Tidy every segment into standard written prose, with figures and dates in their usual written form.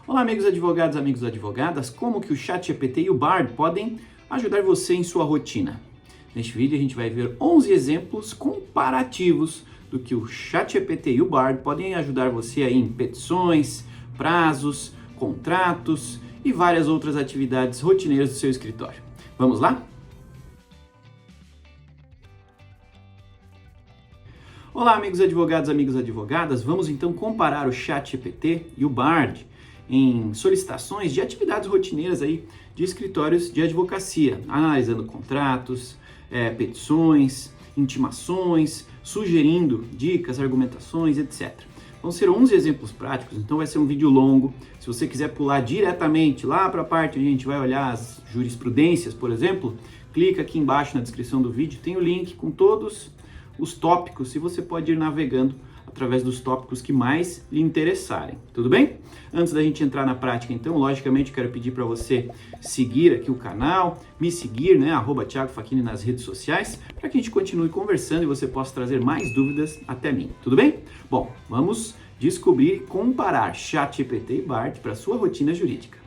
Olá, amigos advogados, amigos advogadas, como que o ChatGPT e o Bard podem ajudar você em sua rotina? Neste vídeo a gente vai ver 11 exemplos comparativos do que o ChatGPT e o Bard podem ajudar você aí em petições, prazos, contratos e várias outras atividades rotineiras do seu escritório. Vamos lá? Olá, amigos advogados, amigos advogadas, vamos então comparar o ChatGPT e o Bard em solicitações de atividades rotineiras aí de escritórios de advocacia, analisando contratos, petições, intimações, sugerindo dicas, argumentações, etc. Vão ser 11 exemplos práticos, então vai ser um vídeo longo. Se você quiser pular diretamente lá para a parte onde a gente vai olhar as jurisprudências, por exemplo, clica aqui embaixo na descrição do vídeo, tem o link com todos os tópicos e você pode ir navegando através dos tópicos que mais lhe interessarem, tudo bem? Antes da gente entrar na prática, então, logicamente, quero pedir para você seguir aqui o canal, me seguir, né, @Thiago Facchini nas redes sociais, para que a gente continue conversando e você possa trazer mais dúvidas até mim, tudo bem? Bom, vamos descobrir e comparar ChatGPT e Bard para sua rotina jurídica.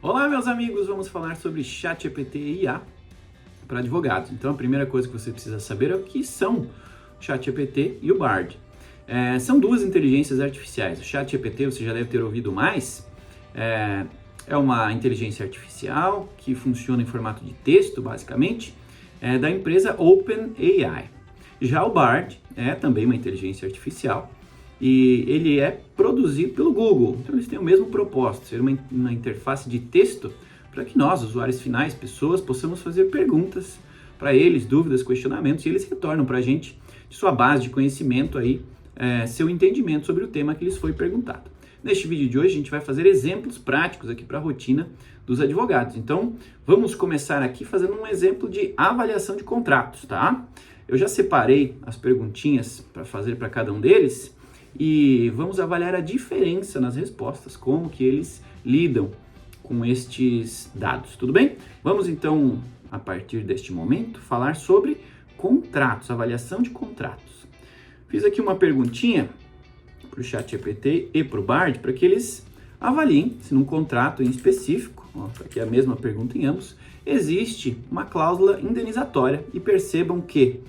Olá, meus amigos, vamos falar sobre ChatGPT e IA para advogados. Então, a primeira coisa que você precisa saber é o que são o ChatGPT e o Bard. São duas inteligências artificiais. O ChatGPT, você já deve ter ouvido mais, é uma inteligência artificial que funciona em formato de texto, basicamente, da empresa OpenAI. Já o Bard é também uma inteligência artificial e ele é produzido pelo Google. Então, eles têm o mesmo propósito, ser uma interface de texto para que nós, usuários finais, pessoas, possamos fazer perguntas para eles, dúvidas, questionamentos, e eles retornam para a gente de sua base de conhecimento aí, seu entendimento sobre o tema que lhes foi perguntado. Neste vídeo de hoje a gente vai fazer exemplos práticos aqui para a rotina dos advogados. Então vamos começar aqui fazendo um exemplo de avaliação de contratos, tá? Eu já separei as perguntinhas para fazer para cada um deles e vamos avaliar a diferença nas respostas, como que eles lidam com estes dados, tudo bem? Vamos então, a partir deste momento, falar sobre contratos, avaliação de contratos. Fiz aqui uma perguntinha para o ChatGPT e para o Bard para que eles avaliem se num contrato em específico, aqui é a mesma pergunta em ambos, existe uma cláusula indenizatória e percebam que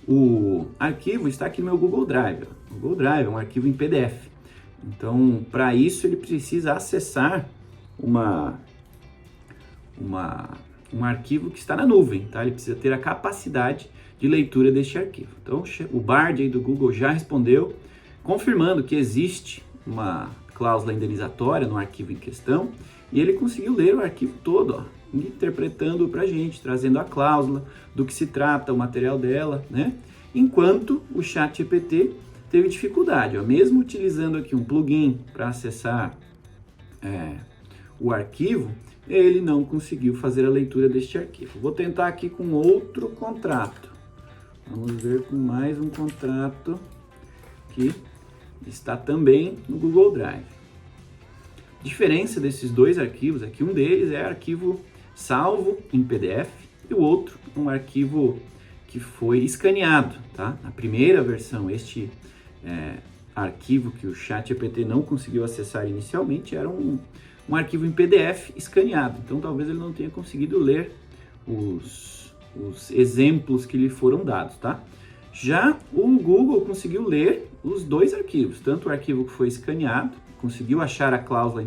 o arquivo está aqui no meu Google Drive. O Google Drive é um arquivo em PDF. Então, para isso ele precisa acessar um arquivo que está na nuvem, tá? Ele precisa ter a capacidade de leitura deste arquivo. Então, o Bard aí do Google já respondeu, confirmando que existe uma cláusula indenizatória no arquivo em questão, e ele conseguiu ler o arquivo todo, ó, interpretando para a gente, trazendo a cláusula, do que se trata, o material dela, né? Enquanto o ChatGPT teve dificuldade, ó, mesmo utilizando aqui um plugin para acessar o arquivo, ele não conseguiu fazer a leitura deste arquivo. Vou tentar aqui com outro contrato. Vamos ver com mais um contrato que está também no Google Drive. Diferença desses dois arquivos aqui, um deles é arquivo salvo em PDF e o outro um arquivo que foi escaneado, tá? Na primeira versão, este arquivo que o ChatGPT não conseguiu acessar inicialmente era um arquivo em PDF escaneado, então talvez ele não tenha conseguido ler os exemplos que lhe foram dados, tá? Já o Google conseguiu ler os dois arquivos, tanto o arquivo que foi escaneado, conseguiu achar a cláusula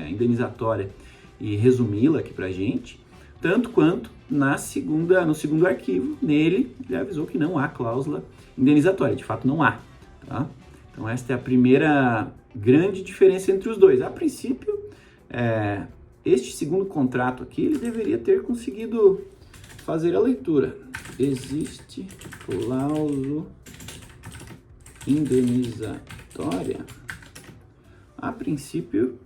indenizatória e resumi-la aqui pra gente, tanto quanto no segundo arquivo, nele ele avisou que não há cláusula indenizatória, de fato não há, tá? Então esta é a primeira grande diferença entre os dois. A princípio, este segundo contrato aqui, ele deveria ter conseguido fazer a leitura. Existe cláusula indenizatória? A princípio,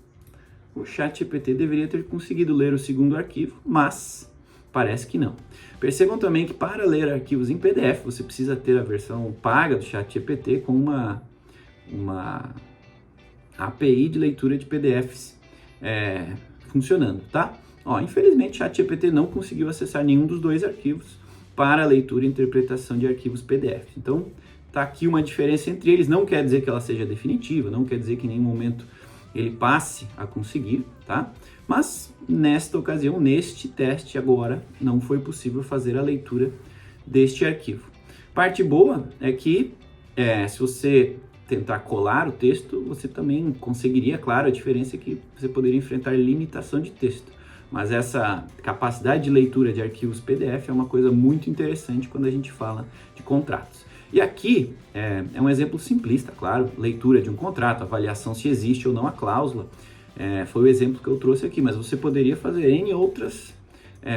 o ChatGPT deveria ter conseguido ler o segundo arquivo, mas parece que não. Percebam também que para ler arquivos em PDF, você precisa ter a versão paga do ChatGPT com uma API de leitura de PDFs funcionando, tá? Infelizmente, o ChatGPT não conseguiu acessar nenhum dos dois arquivos para leitura e interpretação de arquivos PDF. Então, tá aqui uma diferença entre eles. Não quer dizer que ela seja definitiva, não quer dizer que em nenhum momento ele passe a conseguir, tá? Mas nesta ocasião, neste teste agora, não foi possível fazer a leitura deste arquivo. Parte boa é que se você tentar colar o texto, você também conseguiria, claro, a diferença é que você poderia enfrentar limitação de texto. Mas essa capacidade de leitura de arquivos PDF é uma coisa muito interessante quando a gente fala de contratos. E aqui é um exemplo simplista, claro, leitura de um contrato, avaliação se existe ou não a cláusula, foi o exemplo que eu trouxe aqui, mas você poderia fazer N outras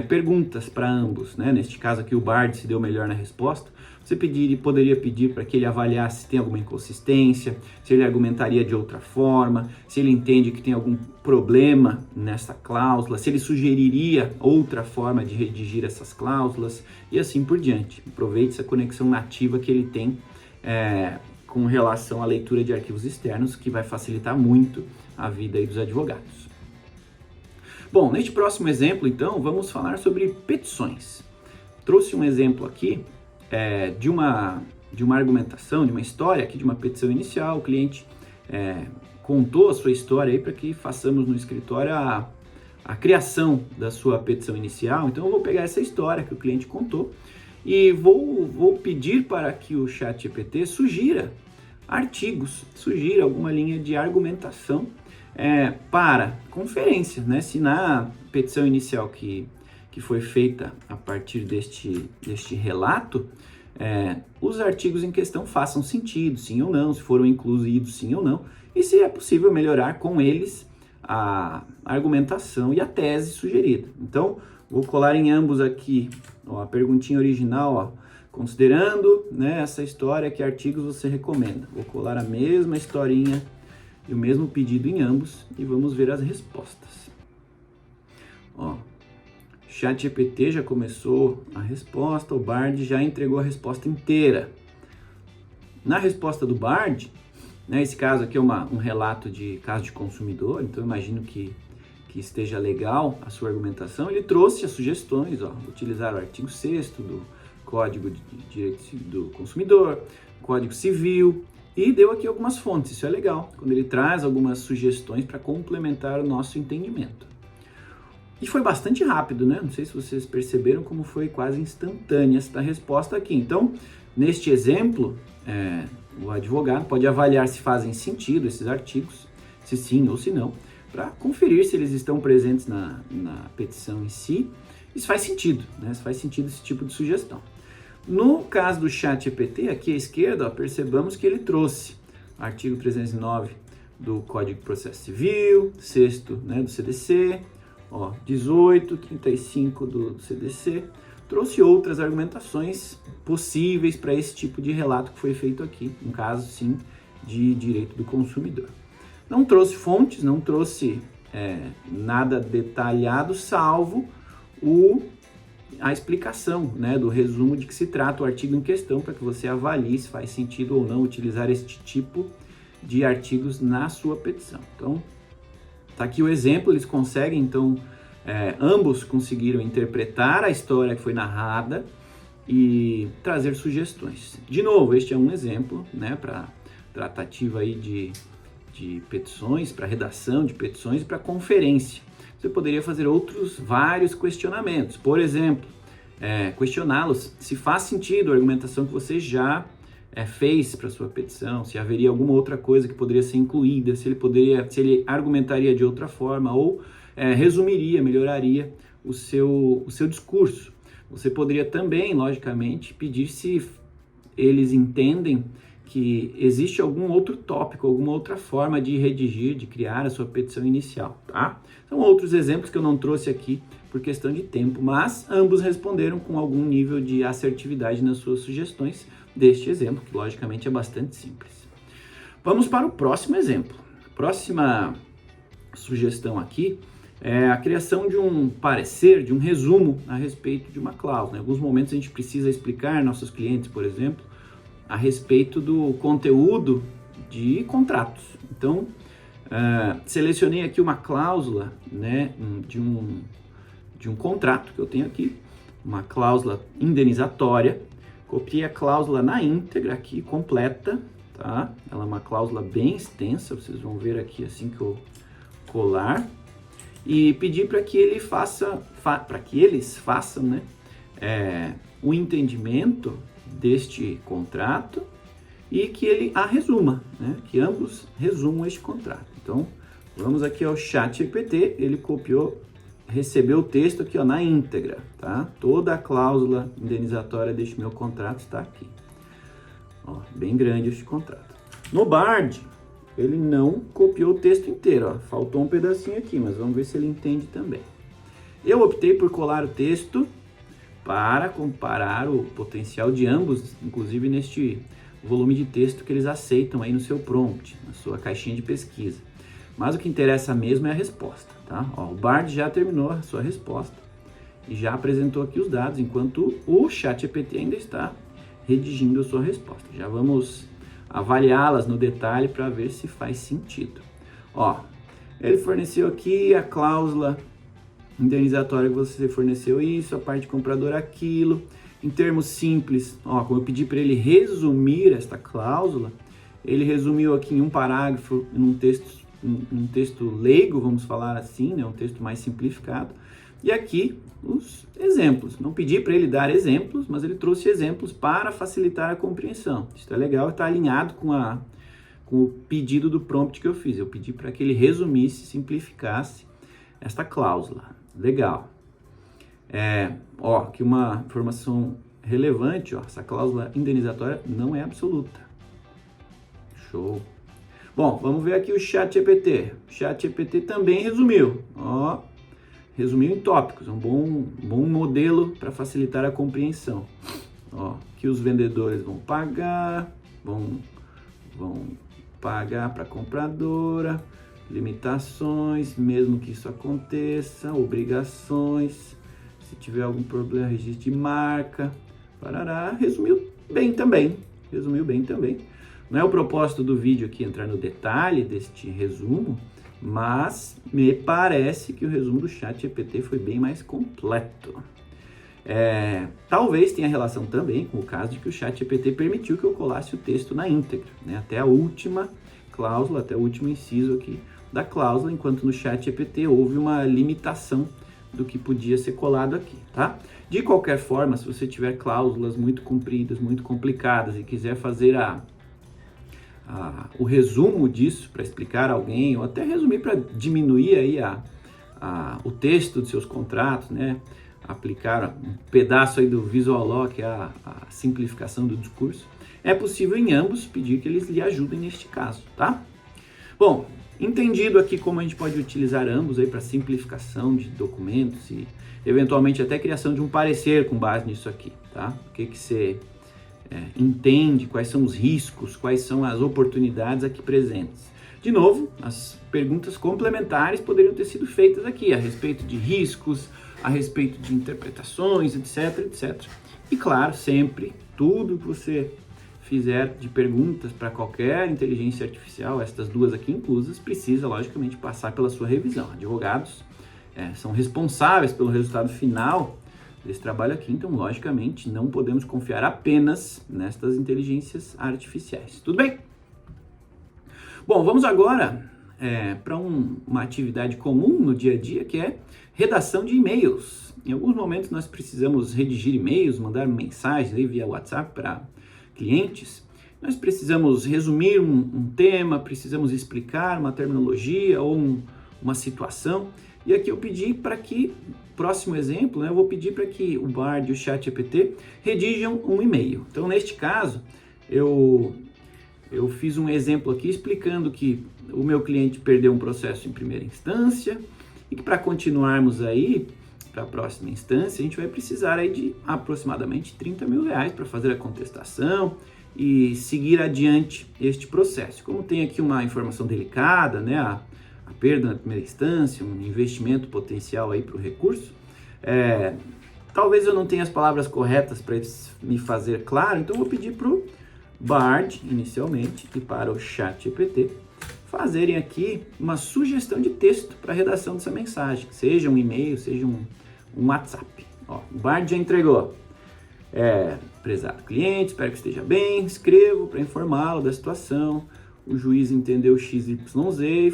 perguntas para ambos, né? Neste caso aqui o Bard se deu melhor na resposta, você poderia pedir para que ele avaliasse se tem alguma inconsistência, se ele argumentaria de outra forma, se ele entende que tem algum problema nessa cláusula, se ele sugeriria outra forma de redigir essas cláusulas e assim por diante. Aproveite essa conexão nativa que ele tem com relação à leitura de arquivos externos, que vai facilitar muito a vida aí dos advogados. Bom, neste próximo exemplo, então, vamos falar sobre petições. Trouxe um exemplo aqui de uma argumentação, de uma história aqui, de uma petição inicial. O cliente contou a sua história aí para que façamos no escritório a criação da sua petição inicial. Então, eu vou pegar essa história que o cliente contou e vou pedir para que o ChatGPT sugira artigos, sugira alguma linha de argumentação para conferência, né? Se na petição inicial que foi feita a partir deste relato, os artigos em questão façam sentido, sim ou não, se foram incluídos, sim ou não, e se é possível melhorar com eles a argumentação e a tese sugerida. Então, vou colar em ambos aqui a perguntinha original, considerando, né, essa história, que artigos você recomenda. Vou colar a mesma historinha e o mesmo pedido em ambos e vamos ver as respostas. ChatGPT já começou a resposta, o Bard já entregou a resposta inteira. Na resposta do Bard, né, esse caso aqui é um relato de caso de consumidor, então eu imagino que esteja legal a sua argumentação. Ele trouxe as sugestões, utilizar o artigo 6º do Código de Direito do Consumidor, Código Civil, e deu aqui algumas fontes. Isso é legal, quando ele traz algumas sugestões para complementar o nosso entendimento. E foi bastante rápido, né? Não sei se vocês perceberam como foi quase instantânea esta resposta aqui. Então, neste exemplo, o advogado pode avaliar se fazem sentido esses artigos, se sim ou se não, para conferir se eles estão presentes na petição em si e se faz sentido, né? Se faz sentido esse tipo de sugestão. No caso do ChatGPT, aqui à esquerda, percebamos que ele trouxe artigo 309 do Código de Processo Civil, 6º, né, do CDC, 18, 35 do CDC, trouxe outras argumentações possíveis para esse tipo de relato que foi feito aqui, um caso, sim, de direito do consumidor. Não trouxe fontes, não trouxe nada detalhado, salvo a explicação, né, do resumo de que se trata o artigo em questão, para que você avalie se faz sentido ou não utilizar este tipo de artigos na sua petição. Então, tá aqui o exemplo, eles conseguem, então, ambos conseguiram interpretar a história que foi narrada e trazer sugestões. De novo, este é um exemplo, né, para tratativa aí de petições, para redação de petições e para conferência. Você poderia fazer vários questionamentos. Por exemplo, questioná-los se faz sentido a argumentação que você já fez para sua petição, se haveria alguma outra coisa que poderia ser incluída, se ele argumentaria de outra forma ou resumiria, melhoraria o seu discurso. Você poderia também, logicamente, pedir se eles entendem que existe algum outro tópico, alguma outra forma de redigir, de criar a sua petição inicial, tá? São outros exemplos que eu não trouxe aqui por questão de tempo, mas ambos responderam com algum nível de assertividade nas suas sugestões deste exemplo, que logicamente é bastante simples. Vamos para o próximo exemplo. A próxima sugestão aqui é a criação de um parecer, de um resumo a respeito de uma cláusula. Em alguns momentos a gente precisa explicar aos nossos clientes, por exemplo, a respeito do conteúdo de contratos. Então, selecionei aqui uma cláusula, né, de um contrato que eu tenho aqui, uma cláusula indenizatória, copiei a cláusula na íntegra aqui, completa, tá? Ela é uma cláusula bem extensa, vocês vão ver aqui assim que eu colar. E pedir para que ele eles façam, né, o entendimento deste contrato e que ele a resuma, né, que ambos resumam este contrato. Então, vamos aqui ao ChatGPT, ele copiou, recebeu o texto aqui, ó, na íntegra, tá? Toda a cláusula indenizatória deste meu contrato está aqui. Ó, bem grande este contrato. No Bard, ele não copiou o texto inteiro, ó. Faltou um pedacinho aqui, mas vamos ver se ele entende também. Eu optei por colar o texto para comparar o potencial de ambos, inclusive neste volume de texto que eles aceitam aí no seu prompt, na sua caixinha de pesquisa. Mas o que interessa mesmo é a resposta, tá? Ó, o Bard já terminou a sua resposta e já apresentou aqui os dados, enquanto o ChatGPT ainda está redigindo a sua resposta. Já vamos avaliá-las no detalhe para ver se faz sentido. Ó, ele forneceu aqui a cláusula indenizatória que você forneceu isso, a parte compradora aquilo. Em termos simples, ó, como eu pedi para ele resumir esta cláusula, ele resumiu aqui em um parágrafo, num texto leigo, vamos falar assim, né, um texto mais simplificado. E aqui os exemplos. Não pedi para ele dar exemplos, mas ele trouxe exemplos para facilitar a compreensão. Isso é legal, está alinhado com o pedido do prompt que eu fiz. Eu pedi para que ele resumisse, simplificasse esta cláusula. Legal. Ó, aqui uma informação relevante, ó, essa cláusula indenizatória não é absoluta. Show. Bom, vamos ver aqui o ChatGPT. O ChatGPT também resumiu, ó, resumiu em tópicos, um bom modelo para facilitar a compreensão. Ó, que os vendedores vão pagar para a compradora, limitações, mesmo que isso aconteça, obrigações, se tiver algum problema, registro de marca, parará, resumiu bem também. Não é o propósito do vídeo aqui entrar no detalhe deste resumo, mas me parece que o resumo do ChatGPT foi bem mais completo. Talvez tenha relação também com o caso de que o ChatGPT permitiu que eu colasse o texto na íntegra, né? Até a última cláusula, até o último inciso aqui da cláusula, enquanto no ChatGPT houve uma limitação do que podia ser colado aqui, tá? De qualquer forma, se você tiver cláusulas muito compridas, muito complicadas e quiser fazer o resumo disso para explicar a alguém, ou até resumir para diminuir aí o texto dos seus contratos, né? Aplicar um pedaço aí do Visual Law, que é a simplificação do discurso, é possível em ambos pedir que eles lhe ajudem neste caso, tá? Bom, entendido aqui como a gente pode utilizar ambos aí para simplificação de documentos e eventualmente até criação de um parecer com base nisso aqui, tá? O que você entende, quais são os riscos, quais são as oportunidades aqui presentes. De novo, as perguntas complementares poderiam ter sido feitas aqui a respeito de riscos, a respeito de interpretações, etc, etc. E claro, sempre, tudo que você fizer de perguntas para qualquer inteligência artificial, estas duas aqui inclusas, precisa, logicamente, passar pela sua revisão. Advogados são responsáveis pelo resultado final desse trabalho aqui, então, logicamente, não podemos confiar apenas nestas inteligências artificiais. Tudo bem? Bom, vamos agora para uma atividade comum no dia a dia, que é redação de e-mails. Em alguns momentos nós precisamos redigir e-mails, mandar mensagens aí via WhatsApp para clientes. Nós precisamos resumir um tema, precisamos explicar uma terminologia ou uma situação. E aqui eu pedi para que, próximo exemplo, né, eu vou pedir para que o Bard e o ChatGPT redigam um e-mail. Então, neste caso, eu fiz um exemplo aqui explicando que o meu cliente perdeu um processo em primeira instância e que para continuarmos aí para a próxima instância, a gente vai precisar aí de aproximadamente R$30 mil para fazer a contestação e seguir adiante este processo. Como tem aqui uma informação delicada, né, a perda na primeira instância, um investimento potencial aí para o recurso, talvez eu não tenha as palavras corretas para me fazer claro, então eu vou pedir para o Bard, inicialmente, e para o ChatGPT, fazerem aqui uma sugestão de texto para a redação dessa mensagem, seja um e-mail, seja um WhatsApp. Ó, o Bard já entregou. Prezado cliente, espero que esteja bem, escrevo para informá-lo da situação, o juiz entendeu XYZ e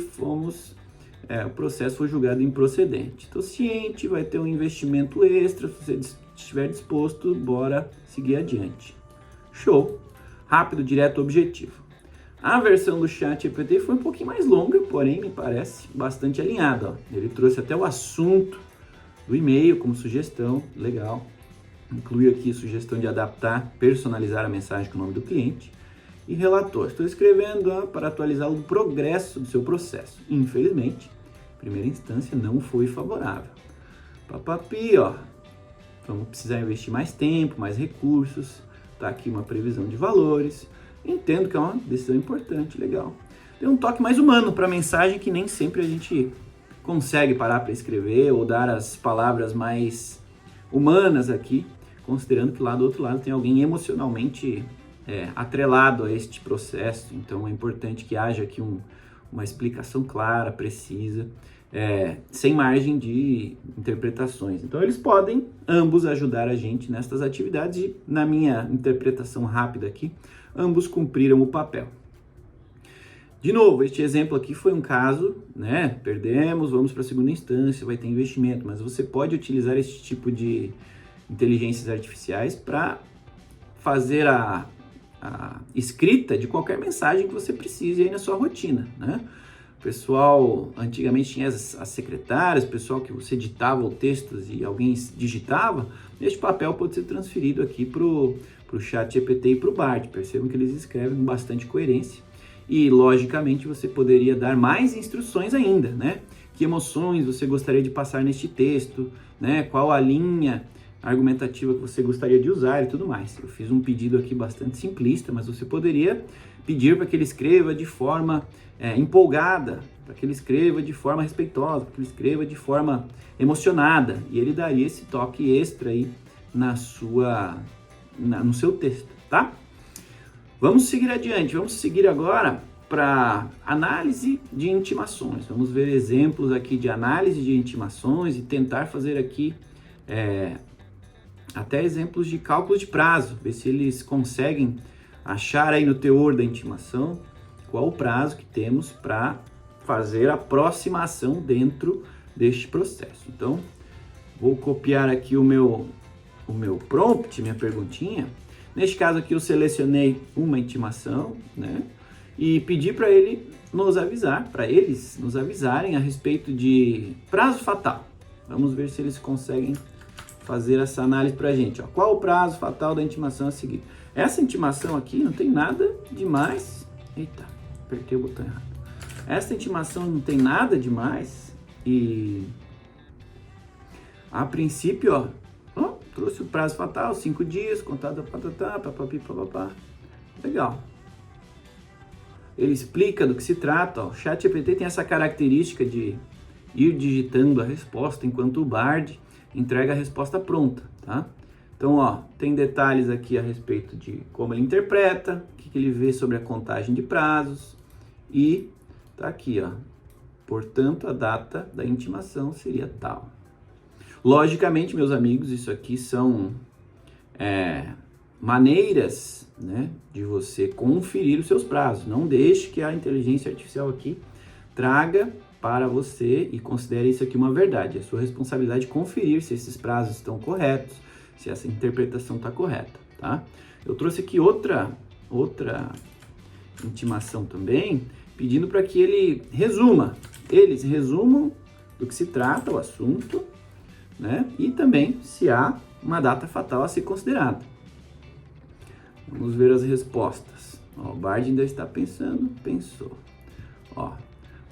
o processo foi julgado improcedente. Estou ciente, vai ter um investimento extra, se você estiver disposto, bora seguir adiante. Show! Rápido, direto, objetivo. A versão do ChatGPT foi um pouquinho mais longa, porém me parece bastante alinhada. Ó. Ele trouxe até o assunto do e-mail como sugestão, legal. Inclui aqui sugestão de adaptar, personalizar a mensagem com o nome do cliente. E relator, estou escrevendo para atualizá-lo do progresso do seu processo. Infelizmente, primeira instância não foi favorável. Papapi, ó, vamos precisar investir mais tempo, mais recursos. Tá aqui uma previsão de valores. Entendo que é uma decisão importante, legal. Tem um toque mais humano para a mensagem que nem sempre a gente consegue parar para escrever ou dar as palavras mais humanas aqui, considerando que lá do outro lado tem alguém emocionalmente atrelado a este processo. Então é importante que haja aqui uma explicação clara, precisa, sem margem de interpretações. Então eles podem ambos ajudar a gente nestas atividades e, na minha interpretação rápida aqui, ambos cumpriram o papel. De novo, este exemplo aqui foi um caso, né? Perdemos, vamos para a segunda instância, vai ter investimento, mas você pode utilizar esse tipo de inteligências artificiais para fazer a escrita de qualquer mensagem que você precise aí na sua rotina, né? O pessoal, antigamente tinha as secretárias, o pessoal que você ditava o texto e alguém digitava, este papel pode ser transferido aqui para o ChatGPT e para o Bard. Percebam que eles escrevem com bastante coerência e, logicamente, você poderia dar mais instruções ainda, né? Que emoções você gostaria de passar neste texto, né? Qual a linha argumentativa que você gostaria de usar e tudo mais. Eu fiz um pedido aqui bastante simplista, mas você poderia pedir para que ele escreva de forma empolgada, para que ele escreva de forma respeitosa, para que ele escreva de forma emocionada, e ele daria esse toque extra aí no seu texto, tá? Vamos seguir adiante, vamos seguir agora para análise de intimações. Vamos ver exemplos aqui de análise de intimações e tentar fazer aqui até exemplos de cálculo de prazo, ver se eles conseguem achar aí no teor da intimação qual o prazo que temos para fazer a aproximação dentro deste processo. Então, vou copiar aqui o meu prompt, minha perguntinha. Neste caso aqui eu selecionei uma intimação, né? E pedi para eles nos avisarem a respeito de prazo fatal. Vamos ver se eles conseguem fazer essa análise para a gente. Ó. Qual o prazo fatal da intimação a seguir? Essa intimação aqui não tem nada demais. Eita, apertei o botão errado. Essa intimação não tem nada demais e a princípio, trouxe o prazo fatal, 5 dias, contado papapá. Legal. Ele explica do que se trata. Ó. O ChatGPT tem essa característica de ir digitando a resposta, enquanto o Bard entrega a resposta pronta, tá? Então, ó, tem detalhes aqui a respeito de como ele interpreta, o que ele vê sobre a contagem de prazos e tá aqui, ó. Portanto, a data da intimação seria tal. Logicamente, meus amigos, isso aqui são maneiras, né, de você conferir os seus prazos. Não deixe que a inteligência artificial aqui traga para você e considere isso aqui uma verdade. É sua responsabilidade conferir se esses prazos estão corretos, se essa interpretação está correta, tá? Eu trouxe aqui outra intimação também, pedindo para que eles resumam do que se trata o assunto, né? E também se há uma data fatal a ser considerada. Vamos ver as respostas. Ó, o Bard ainda está pensando, pensou. Ó,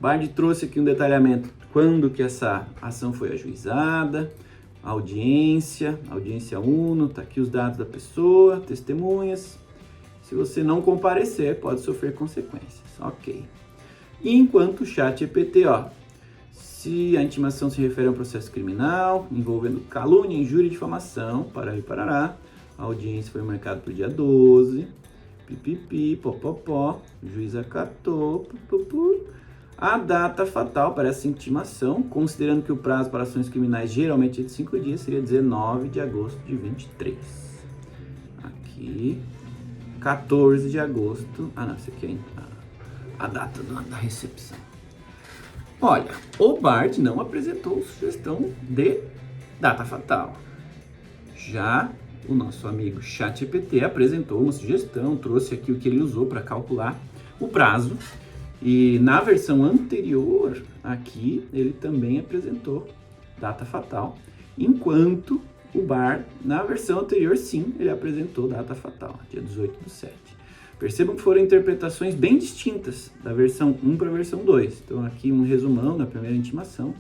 Bard trouxe aqui um detalhamento, quando que essa ação foi ajuizada, audiência uno, tá aqui os dados da pessoa, testemunhas. Se você não comparecer, pode sofrer consequências. Ok. E enquanto o ChatGPT, ó, se a intimação se refere a um processo criminal, envolvendo calúnia, injúria e difamação, parará, a audiência foi marcada para o dia 12, pipipi, popopó, o juiz acatou, a data fatal para essa intimação, considerando que o prazo para ações criminais geralmente é de 5 dias, seria 19 de agosto de 23. aqui, 14 de agosto. Ah, não, isso aqui é a data da recepção. Olha, o Bard não apresentou sugestão de data fatal. Já o nosso amigo ChatGPT apresentou uma sugestão, trouxe aqui o que ele usou para calcular o prazo. E na versão anterior, aqui, ele também apresentou data fatal, enquanto o Bard, na versão anterior, sim, ele apresentou data fatal, dia 18/7. Percebam que foram interpretações bem distintas da versão 1 para a versão 2. Então, aqui um resumão na primeira intimação.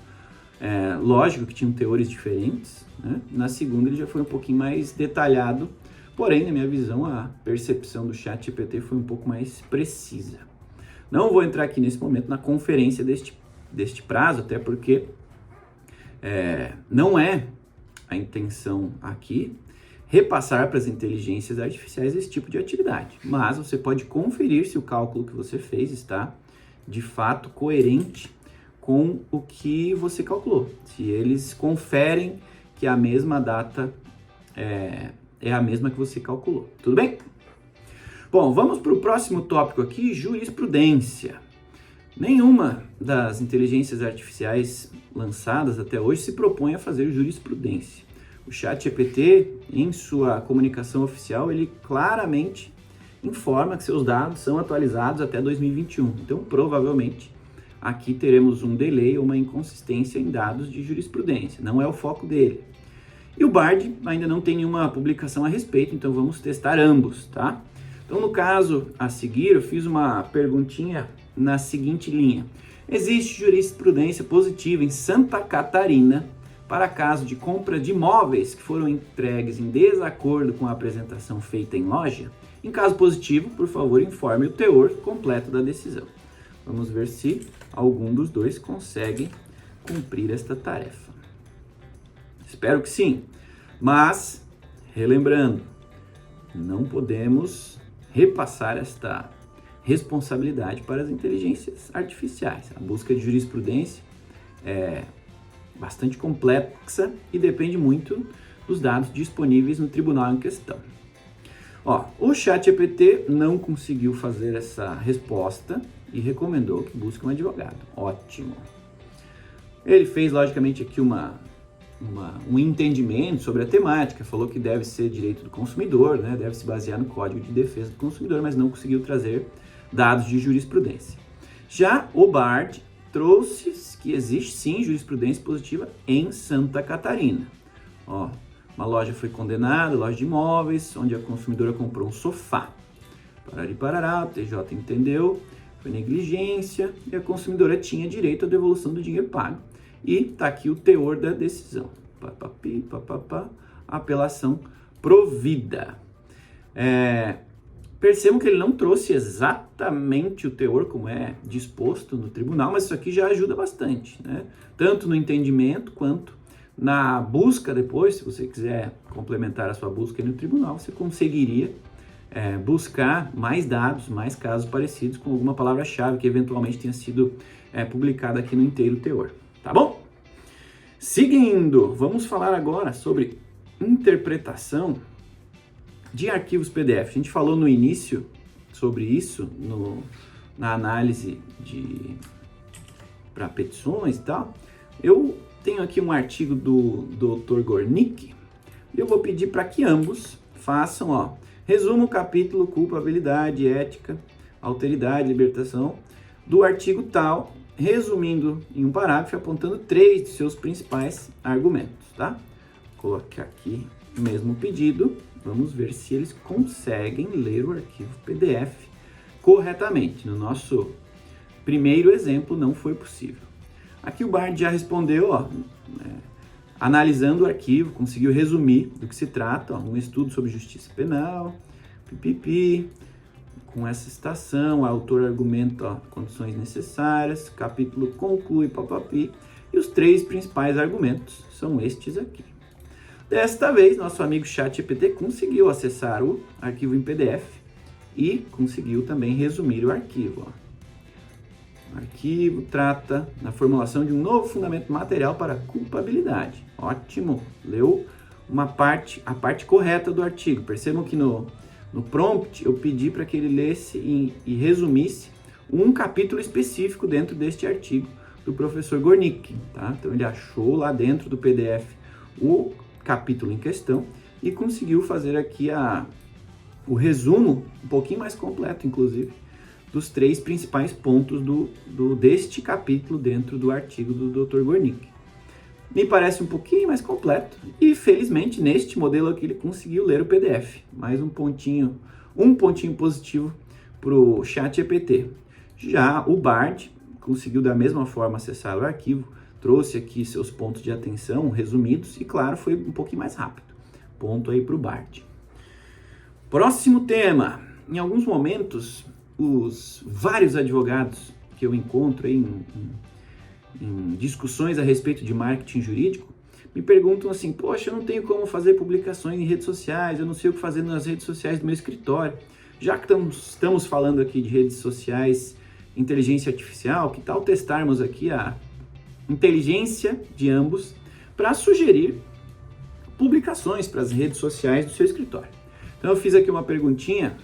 Lógico que tinham teores diferentes, né? Na segunda ele já foi um pouquinho mais detalhado, porém, na minha visão, a percepção do ChatGPT foi um pouco mais precisa. Não vou entrar aqui nesse momento na conferência deste prazo, até porque não é a intenção aqui repassar para as inteligências artificiais esse tipo de atividade. Mas você pode conferir se o cálculo que você fez está, de fato, coerente com o que você calculou. Se eles conferem que a mesma data é a mesma que você calculou. Tudo bem? Bom, vamos para o próximo tópico aqui, jurisprudência. Nenhuma das inteligências artificiais lançadas até hoje se propõe a fazer jurisprudência. O ChatGPT, em sua comunicação oficial, ele claramente informa que seus dados são atualizados até 2021. Então, provavelmente, aqui teremos um delay ou uma inconsistência em dados de jurisprudência. Não é o foco dele. E o Bard ainda não tem nenhuma publicação a respeito, então vamos testar ambos, tá? Então, no caso a seguir, eu fiz uma perguntinha na seguinte linha. Existe jurisprudência positiva em Santa Catarina para caso de compra de imóveis que foram entregues em desacordo com a apresentação feita em loja? Em caso positivo, por favor, informe o teor completo da decisão. Vamos ver se algum dos dois consegue cumprir esta tarefa. Espero que sim, mas, relembrando, não podemos repassar esta responsabilidade para as inteligências artificiais. A busca de jurisprudência é bastante complexa e depende muito dos dados disponíveis no tribunal em questão. O ChatGPT não conseguiu fazer essa resposta e recomendou que busque um advogado. Ótimo. Ele fez, logicamente, aqui um entendimento sobre a temática, falou que deve ser direito do consumidor, né? Deve se basear no Código de Defesa do Consumidor, mas não conseguiu trazer dados de jurisprudência. Já o Bard trouxe que existe sim jurisprudência positiva em Santa Catarina. Uma loja foi condenada, loja de imóveis, onde a consumidora comprou um sofá. Parará, o TJ entendeu, foi negligência e a consumidora tinha direito à devolução do dinheiro pago. E está aqui o teor da decisão. Apelação provida. Percebam que ele não trouxe exatamente o teor como é disposto no tribunal, mas isso aqui já ajuda bastante, né? Tanto no entendimento quanto na busca depois. Se você quiser complementar a sua busca no tribunal, você conseguiria buscar mais dados, mais casos parecidos com alguma palavra-chave que eventualmente tenha sido publicada aqui no inteiro teor. Tá bom? Seguindo, vamos falar agora sobre interpretação de arquivos PDF. A gente falou no início sobre isso, na análise para petições e tal. Eu tenho aqui um artigo do Dr. Gornick e eu vou pedir para que ambos façam, resumo o capítulo culpabilidade, ética, alteridade, libertação do artigo tal, resumindo em um parágrafo, apontando 3 de seus principais argumentos, tá? Vou colocar aqui o mesmo pedido, vamos ver se eles conseguem ler o arquivo PDF corretamente. No nosso primeiro exemplo não foi possível. Aqui o Bard já respondeu, analisando o arquivo, conseguiu resumir do que se trata, um estudo sobre justiça penal, com essa citação, o autor argumenta condições necessárias, capítulo conclui, e os 3 principais argumentos são estes aqui. Desta vez, nosso amigo ChatGPT conseguiu acessar o arquivo em PDF e conseguiu também resumir o arquivo. O arquivo trata da formulação de um novo fundamento material para a culpabilidade. Ótimo! Leu a parte correta do artigo. Percebam que no prompt eu pedi para que ele lesse e resumisse um capítulo específico dentro deste artigo do professor Gornick, tá? Então ele achou lá dentro do PDF o capítulo em questão e conseguiu fazer aqui o resumo, um pouquinho mais completo, inclusive, dos 3 principais pontos deste capítulo dentro do artigo do Dr. Gornick. Me parece um pouquinho mais completo e, felizmente, neste modelo aqui ele conseguiu ler o PDF. Mais um pontinho positivo para o ChatGPT. Já o Bard conseguiu da mesma forma acessar o arquivo, trouxe aqui seus pontos de atenção resumidos e, claro, foi um pouquinho mais rápido. Ponto aí para o Bard. Próximo tema. Em alguns momentos, os vários advogados que eu encontro aí em discussões a respeito de marketing jurídico me perguntam assim: poxa, eu não tenho como fazer publicações em redes sociais, eu não sei o que fazer nas redes sociais do meu escritório. Já que estamos falando aqui de redes sociais, inteligência artificial, que tal testarmos aqui a inteligência de ambos para sugerir publicações para as redes sociais do seu escritório? Então eu fiz aqui uma perguntinha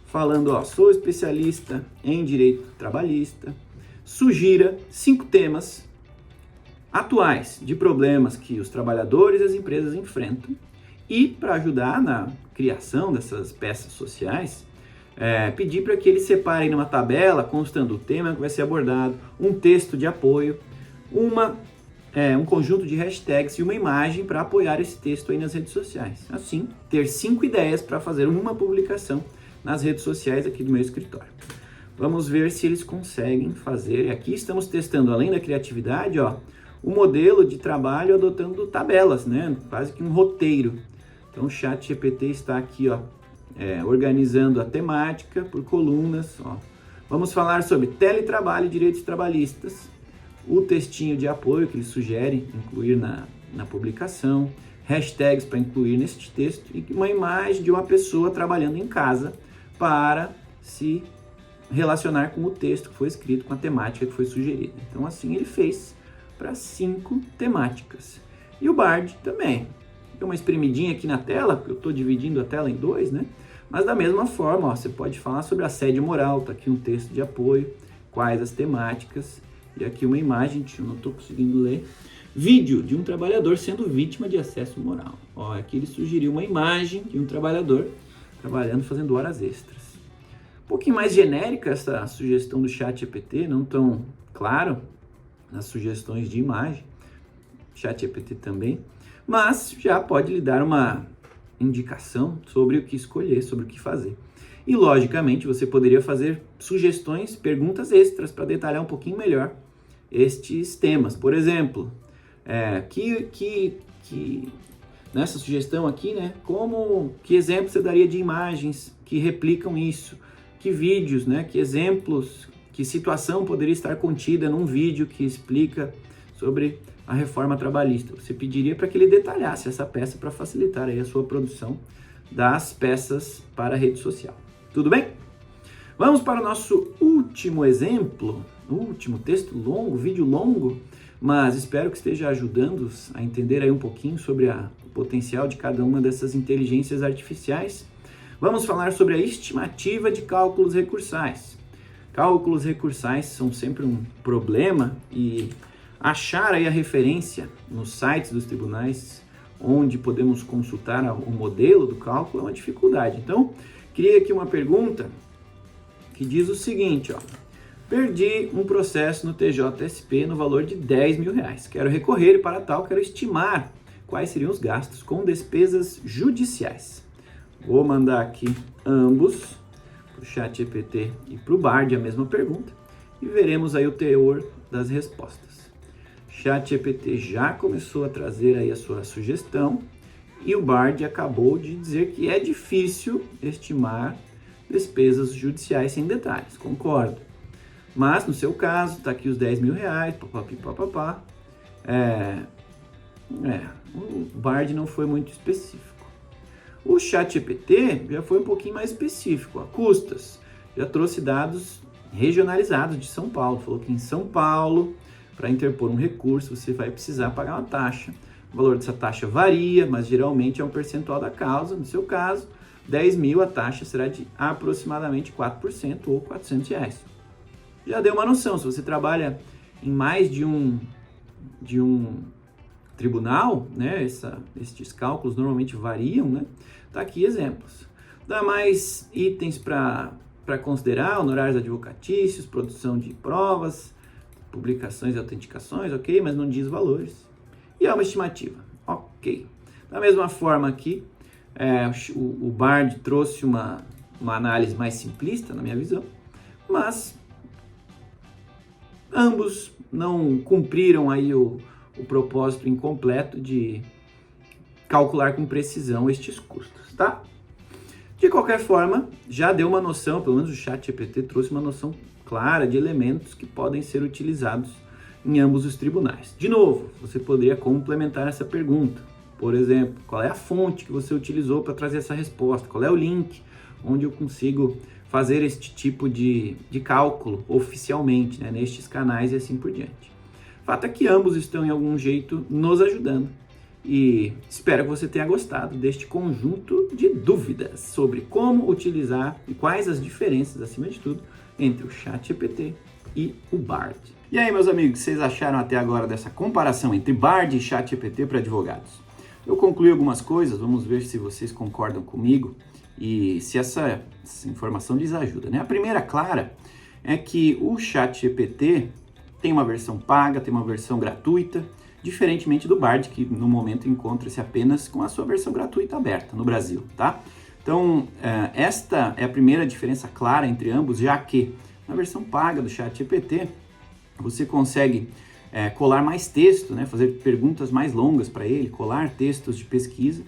falando, sou especialista em direito trabalhista, sugira 5 temas atuais de problemas que os trabalhadores e as empresas enfrentam e, para ajudar na criação dessas peças sociais, pedir para que eles separem numa tabela, constando o tema que vai ser abordado, um texto de apoio, um conjunto de hashtags e uma imagem para apoiar esse texto aí nas redes sociais. Assim, ter 5 ideias para fazer uma publicação nas redes sociais aqui do meu escritório. Vamos ver se eles conseguem fazer. E aqui estamos testando, além da criatividade, o modelo de trabalho adotando tabelas, né? Quase que um roteiro. Então o ChatGPT está aqui, organizando a temática por colunas. Vamos falar sobre teletrabalho e direitos trabalhistas. O textinho de apoio que ele sugere incluir na publicação. Hashtags para incluir neste texto. E uma imagem de uma pessoa trabalhando em casa para se relacionar com o texto que foi escrito, com a temática que foi sugerida. Então assim ele fez para 5 temáticas. E o Bard também. Tem uma espremidinha aqui na tela, porque eu estou dividindo a tela em 2, né? Mas da mesma forma, você pode falar sobre assédio moral, tá aqui um texto de apoio, quais as temáticas, e aqui uma imagem, eu não estou conseguindo ler, vídeo de um trabalhador sendo vítima de assédio moral. Aqui ele sugeriu uma imagem de um trabalhador trabalhando, fazendo horas extras. Um pouquinho mais genérica essa sugestão do ChatGPT, não tão claro nas sugestões de imagem, ChatGPT também, mas já pode lhe dar uma indicação sobre o que escolher, sobre o que fazer. E, logicamente, você poderia fazer sugestões, perguntas extras para detalhar um pouquinho melhor estes temas. Por exemplo, nessa sugestão aqui, né, que exemplo você daria de imagens que replicam isso? Que vídeos, né, que exemplos, que situação poderia estar contida num vídeo que explica sobre a reforma trabalhista? Você pediria para que ele detalhasse essa peça para facilitar aí a sua produção das peças para a rede social. Tudo bem? Vamos para o nosso último exemplo, último texto longo, vídeo longo, mas espero que esteja ajudando-os a entender aí um pouquinho sobre o potencial de cada uma dessas inteligências artificiais. Vamos falar sobre a estimativa de cálculos recursais. Cálculos recursais são sempre um problema e achar aí a referência nos sites dos tribunais onde podemos consultar o modelo do cálculo é uma dificuldade. Então, criei aqui uma pergunta que diz o seguinte, perdi um processo no TJSP no valor de R$10.000. Quero recorrer e para tal quero estimar quais seriam os gastos com despesas judiciais. Vou mandar aqui ambos, para o ChatGPT e para o Bard, a mesma pergunta, e veremos aí o teor das respostas. ChatGPT já começou a trazer aí a sua sugestão e o Bard acabou de dizer que é difícil estimar despesas judiciais sem detalhes, concordo. Mas no seu caso, está aqui os R$10.000, papapá. O Bard não foi muito específico. O ChatGPT já foi um pouquinho mais específico, custas. Já trouxe dados regionalizados de São Paulo. Falou que em São Paulo, para interpor um recurso, você vai precisar pagar uma taxa O valor dessa taxa varia, mas geralmente é um percentual da causa. No seu caso, 10 mil, a taxa será de aproximadamente 4% ou R$ 400. Já deu uma noção, se você trabalha em mais de um tribunal, né, estes cálculos normalmente variam, né? Tá aqui exemplos. Dá mais itens para considerar: honorários advocatícios, produção de provas, publicações e autenticações, ok, mas não diz valores. E é uma estimativa, ok. Da mesma forma aqui, o Bard trouxe uma análise mais simplista, na minha visão, mas ambos não cumpriram aí o propósito incompleto de calcular com precisão estes custos, tá? De qualquer forma, já deu uma noção, pelo menos o ChatGPT trouxe uma noção clara de elementos que podem ser utilizados em ambos os tribunais. De novo, você poderia complementar essa pergunta. Por exemplo, qual é a fonte que você utilizou para trazer essa resposta? Qual é o link onde eu consigo fazer este tipo de cálculo oficialmente, né, nestes canais e assim por diante. O fato é que ambos estão, em algum jeito, nos ajudando. E espero que você tenha gostado deste conjunto de dúvidas sobre como utilizar e quais as diferenças, acima de tudo, entre o ChatGPT e o Bard. E aí, meus amigos, vocês acharam até agora dessa comparação entre Bard e ChatGPT para advogados? Eu concluí algumas coisas, vamos ver se vocês concordam comigo e se essa informação lhes ajuda, né? A primeira, clara, é que o ChatGPT tem uma versão paga, tem uma versão gratuita, diferentemente do Bard, que no momento encontra-se apenas com a sua versão gratuita aberta no Brasil, tá? Então, esta é a primeira diferença clara entre ambos, já que na versão paga do ChatGPT você consegue colar mais texto, né? Fazer perguntas mais longas para ele, colar textos de pesquisa,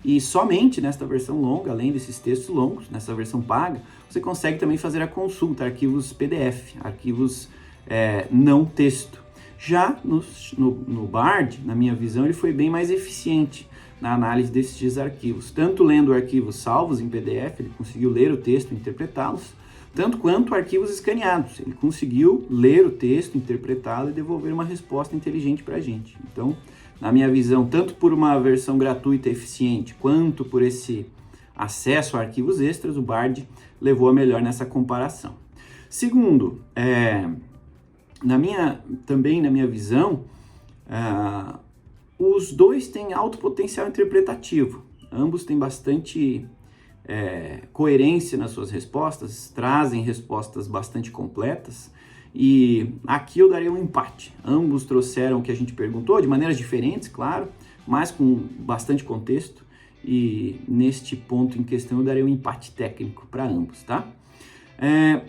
e somente nesta versão longa, além desses textos longos, nessa versão paga, você consegue também fazer a consulta, arquivos PDF, arquivos não texto. Já no Bard, na minha visão, ele foi bem mais eficiente na análise desses arquivos. Tanto lendo arquivos salvos em PDF, ele conseguiu ler o texto e interpretá-los, tanto quanto arquivos escaneados. Ele conseguiu ler o texto, interpretá-lo e devolver uma resposta inteligente para a gente. Então, na minha visão, tanto por uma versão gratuita eficiente, quanto por esse acesso a arquivos extras, o Bard levou a melhor nessa comparação. Segundo, na minha visão, os dois têm alto potencial interpretativo. Ambos têm bastante coerência nas suas respostas, trazem respostas bastante completas, e aqui eu daria um empate. Ambos trouxeram o que a gente perguntou de maneiras diferentes, claro, mas com bastante contexto, e neste ponto em questão eu daria um empate técnico para ambos, tá?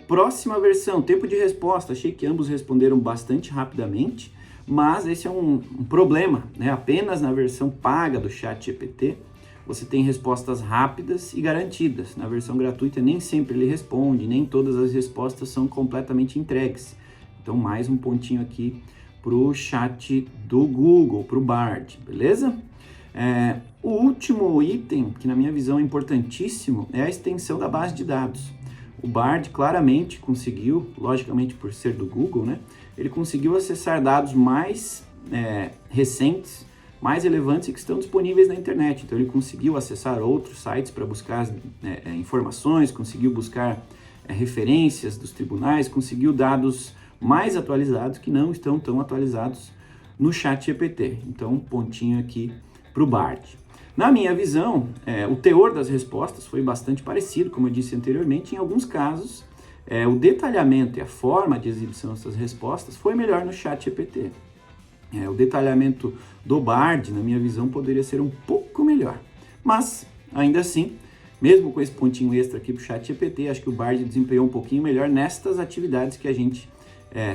Próxima versão, tempo de resposta. Achei que ambos responderam bastante rapidamente, mas esse é um problema, né? Apenas na versão paga do ChatGPT você tem respostas rápidas e garantidas. Na versão gratuita nem sempre ele responde, nem todas as respostas são completamente entregues. Então mais um pontinho aqui para o chat do Google, para o Bard, beleza? O último item, que na minha visão é importantíssimo, é a extensão da base de dados. O Bard claramente conseguiu, logicamente por ser do Google, né? Ele conseguiu acessar dados mais recentes, mais relevantes e que estão disponíveis na internet. Então ele conseguiu acessar outros sites para buscar informações, conseguiu buscar referências dos tribunais, conseguiu dados mais atualizados que não estão tão atualizados no ChatGPT. Então, pontinho aqui para o Bard. Na minha visão, o teor das respostas foi bastante parecido, como eu disse anteriormente. Em alguns casos, o detalhamento e a forma de exibição dessas respostas foi melhor no ChatGPT. O detalhamento do Bard, na minha visão, poderia ser um pouco melhor. Mas, ainda assim, mesmo com esse pontinho extra aqui para o ChatGPT, acho que o Bard desempenhou um pouquinho melhor nestas atividades que a gente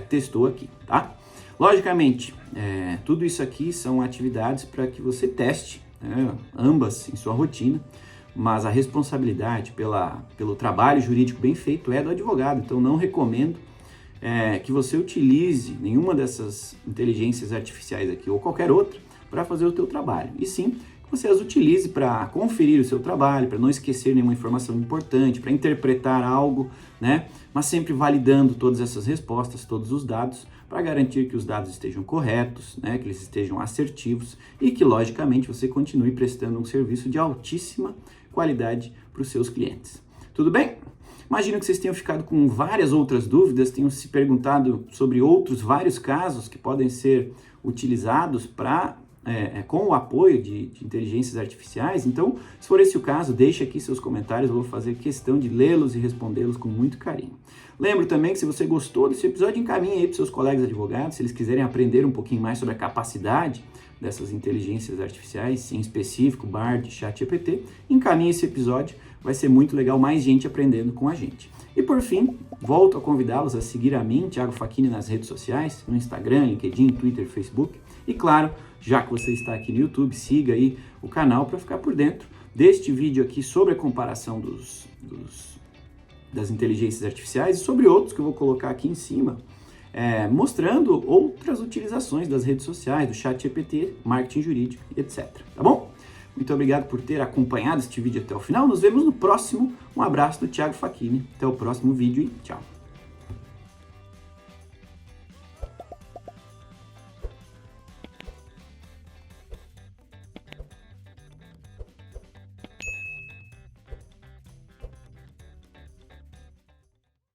testou aqui, tá? Logicamente, tudo isso aqui são atividades para que você teste, ambas em sua rotina, mas a responsabilidade pelo trabalho jurídico bem feito é do advogado, então não recomendo que você utilize nenhuma dessas inteligências artificiais aqui ou qualquer outra para fazer o teu trabalho, e sim que você as utilize para conferir o seu trabalho, para não esquecer nenhuma informação importante, para interpretar algo né? Mas sempre validando todas essas respostas, todos os dados, para garantir que os dados estejam corretos, né? Que eles estejam assertivos e que, logicamente, você continue prestando um serviço de altíssima qualidade para os seus clientes. Tudo bem? Imagino que vocês tenham ficado com várias outras dúvidas, tenham se perguntado sobre outros vários casos que podem ser utilizados para com o apoio de inteligências artificiais. Então, se for esse o caso, deixe aqui seus comentários, eu vou fazer questão de lê-los e respondê-los com muito carinho. Lembro também que se você gostou desse episódio, encaminhe aí para seus colegas advogados, se eles quiserem aprender um pouquinho mais sobre a capacidade dessas inteligências artificiais, em específico Bard, ChatGPT, encaminhe esse episódio, vai ser muito legal, mais gente aprendendo com a gente. E por fim, volto a convidá-los a seguir a mim, Thiago Facchini, nas redes sociais, no Instagram, LinkedIn, Twitter, Facebook. E claro, já que você está aqui no YouTube, siga aí o canal para ficar por dentro deste vídeo aqui sobre a comparação das inteligências artificiais e sobre outros que eu vou colocar aqui em cima, mostrando outras utilizações das redes sociais, do ChatGPT, marketing jurídico, etc. Tá bom? Muito obrigado por ter acompanhado este vídeo até o final. Nos vemos no próximo. Um abraço do Thiago Facchini. Até o próximo vídeo e tchau.